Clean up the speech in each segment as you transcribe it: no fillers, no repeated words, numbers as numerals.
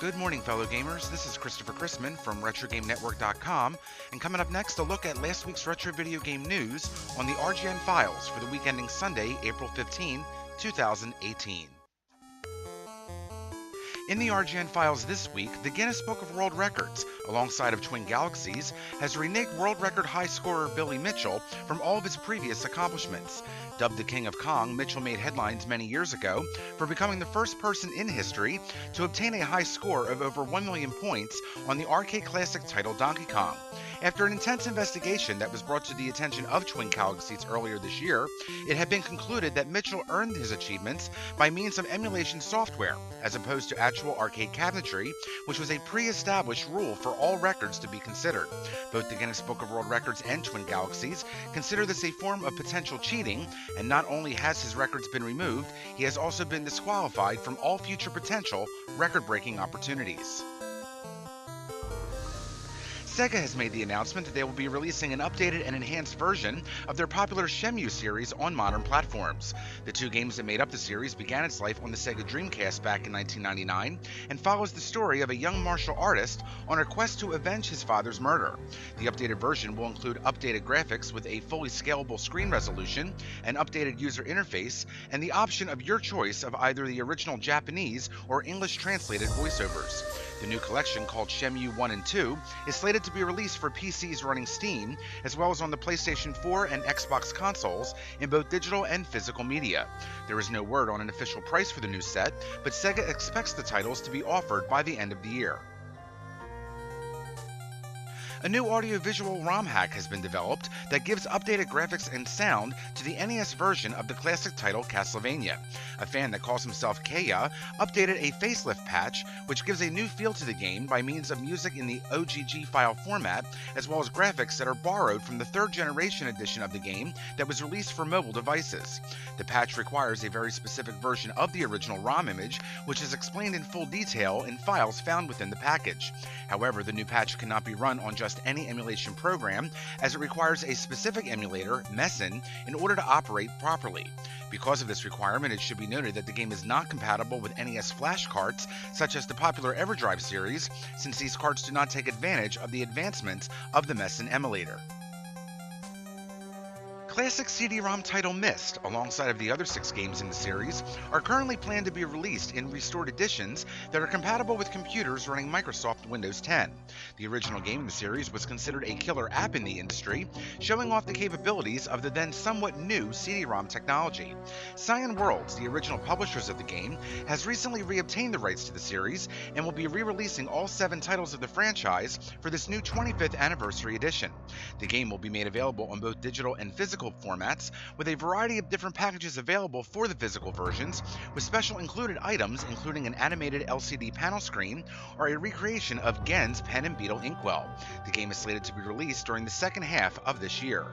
Good morning, fellow gamers. This is Christopher Chrisman from RetroGameNetwork.com, and coming up next, a look at last week's retro video game news on the RGN Files for the week ending Sunday, April 15, 2018. In the RGN Files this week, the Guinness Book of World Records, alongside of Twin Galaxies, has reneged world record high scorer Billy Mitchell from all of his previous accomplishments. Dubbed the King of Kong, Mitchell made headlines many years ago for becoming the first person in history to obtain a high score of over 1 million points on the arcade classic title Donkey Kong. After an intense investigation that was brought to the attention of Twin Galaxies earlier this year, it had been concluded that Mitchell earned his achievements by means of emulation software, as opposed to actual arcade cabinetry, which was a pre-established rule for all records to be considered. Both the Guinness Book of World Records and Twin Galaxies consider this a form of potential cheating, and not only has his records been removed, he has also been disqualified from all future potential record-breaking opportunities. Sega has made the announcement that they will be releasing an updated and enhanced version of their popular Shenmue series on modern platforms. The two games that made up the series began its life on the Sega Dreamcast back in 1999 and follows the story of a young martial artist on a quest to avenge his father's murder. The updated version will include updated graphics with a fully scalable screen resolution, an updated user interface, and the option of your choice of either the original Japanese or English translated voiceovers. The new collection, called Shenmue 1 and 2, is slated to be released for PCs running Steam, as well as on the PlayStation 4 and Xbox consoles in both digital and physical media. There is no word on an official price for the new set, but Sega expects the titles to be offered by the end of the year. A new audiovisual ROM hack has been developed that gives updated graphics and sound to the NES version of the classic title Castlevania. A fan that calls himself Kaya updated a facelift patch, which gives a new feel to the game by means of music in the OGG file format, as well as graphics that are borrowed from the third generation edition of the game that was released for mobile devices. The patch requires a very specific version of the original ROM image, which is explained in full detail in files found within the package. However, the new patch cannot be run on just any emulation program, as it requires a specific emulator, Messen, in order to operate properly. Because of this requirement, it should be noted that the game is not compatible with NES flash carts, such as the popular EverDrive series, since these carts do not take advantage of the advancements of the Messen emulator. Classic CD-ROM title Myst, alongside of the other 6 games in the series, are currently planned to be released in restored editions that are compatible with computers running Microsoft Windows 10. The original game in the series was considered a killer app in the industry, showing off the capabilities of the then somewhat new CD-ROM technology. Cyan Worlds, the original publishers of the game, has recently reobtained the rights to the series and will be re-releasing all 7 titles of the franchise for this new 25th anniversary edition. The game will be made available on both digital and physical formats, with a variety of different packages available for the physical versions, with special included items including an animated LCD panel screen or a recreation of Gen's Pen and Beetle inkwell. The game is slated to be released during the second half of this year.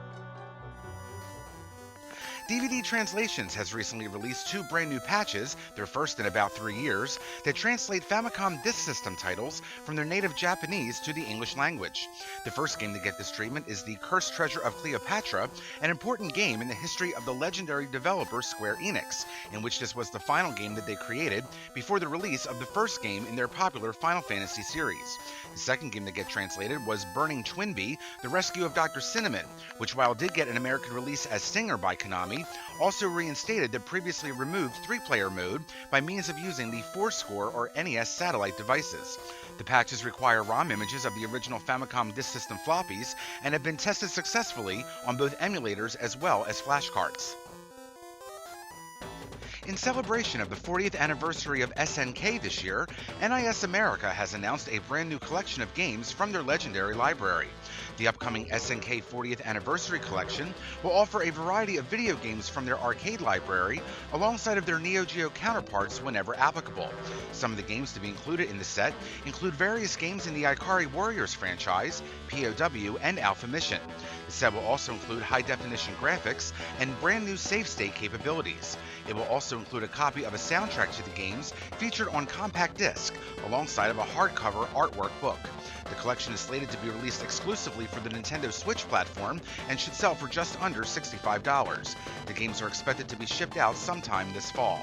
DVD Translations has recently released 2 brand new patches, their first in about 3 years, that translate Famicom Disk System titles from their native Japanese to the English language. The first game to get this treatment is The Cursed Treasure of Cleopatra, an important game in the history of the legendary developer Square Enix, in which this was the final game that they created before the release of the first game in their popular Final Fantasy series. The second game to get translated was Burning Twinbee, The Rescue of Dr. Cinnamon, which, while did get an American release as Stinger by Konami, also reinstated the previously removed 3-player mode by means of using the 4-score or NES satellite devices. The patches require ROM images of the original Famicom Disk System floppies and have been tested successfully on both emulators as well as flash carts. In celebration of the 40th anniversary of SNK this year, NIS America has announced a brand new collection of games from their legendary library. The upcoming SNK 40th Anniversary Collection will offer a variety of video games from their arcade library, alongside of their Neo Geo counterparts whenever applicable. Some of the games to be included in the set include various games in the Ikari Warriors franchise, POW, and Alpha Mission. The set will also include high-definition graphics and brand new save state capabilities. It will also include a copy of a soundtrack to the games featured on compact disc, alongside of a hardcover artwork book. The collection is slated to be released exclusively for the Nintendo Switch platform and should sell for just under $65. The games are expected to be shipped out sometime this fall.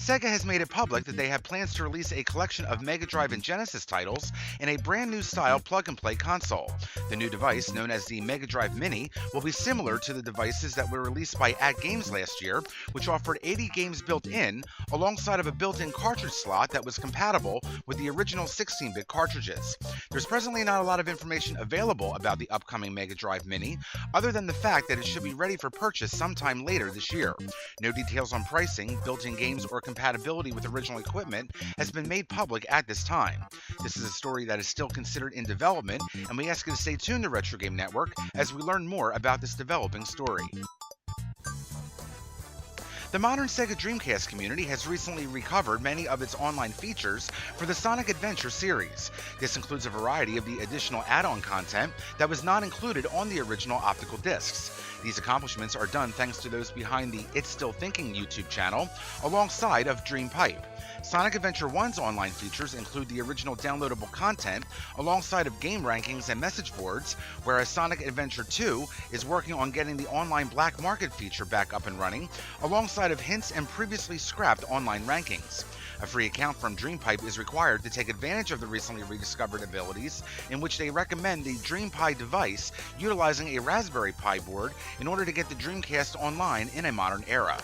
Sega has made it public that they have plans to release a collection of Mega Drive and Genesis titles in a brand new style plug-and-play console. The new device, known as the Mega Drive Mini, will be similar to the devices that were released by At Games last year, which offered 80 games built in, alongside of a built-in cartridge slot that was compatible with the original 16-bit cartridges. There's presently not a lot of information available about the upcoming Mega Drive Mini, other than the fact that it should be ready for purchase sometime later this year. No details on pricing, built-in games, or compatibility with original equipment has been made public at this time. This is a story that is still considered in development, and we ask you to stay tuned to Retro Game Network as we learn more about this developing story. The modern Sega Dreamcast community has recently recovered many of its online features for the Sonic Adventure series. This includes a variety of the additional add-on content that was not included on the original optical discs. These accomplishments are done thanks to those behind the It's Still Thinking YouTube channel, alongside of Dream Pipe. Sonic Adventure 1's online features include the original downloadable content alongside of game rankings and message boards, whereas Sonic Adventure 2 is working on getting the online black market feature back up and running, alongside of hints and previously scrapped online rankings. A free account from DreamPipe is required to take advantage of the recently rediscovered abilities, in which they recommend the DreamPi device utilizing a Raspberry Pi board in order to get the Dreamcast online in a modern era.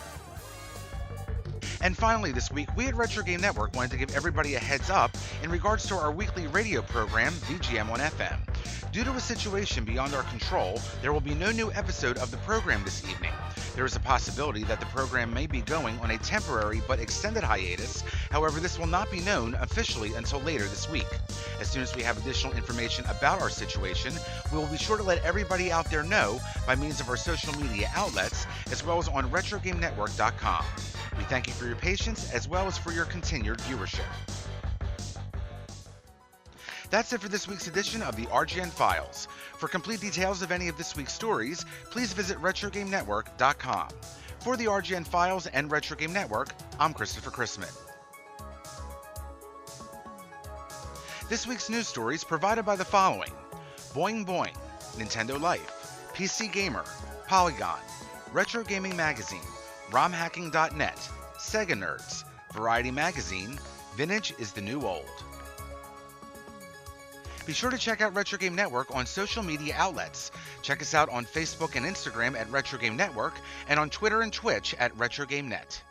And finally this week, we at Retro Game Network wanted to give everybody a heads up in regards to our weekly radio program, VGM on FM. Due to a situation beyond our control, there will be no new episode of the program this evening. There is a possibility that the program may be going on a temporary but extended hiatus. However, this will not be known officially until later this week. As soon as we have additional information about our situation, we will be sure to let everybody out there know by means of our social media outlets, as well as on RetroGameNetwork.com. We thank you for your patience as well as for your continued viewership. That's it for this week's edition of the RGN Files. For complete details of any of this week's stories, please visit RetroGameNetwork.com. For the RGN Files and Retro Game Network, I'm Christopher Chrisman. This week's news stories provided by the following: Boing Boing, Nintendo Life, PC Gamer, Polygon, Retro Gaming Magazine, RomHacking.net, Sega Nerds, Variety Magazine, Vintage is the New Old. Be sure to check out Retro Game Network on social media outlets. Check us out on Facebook and Instagram at Retro Game Network, and on Twitter and Twitch at Retro Game Net.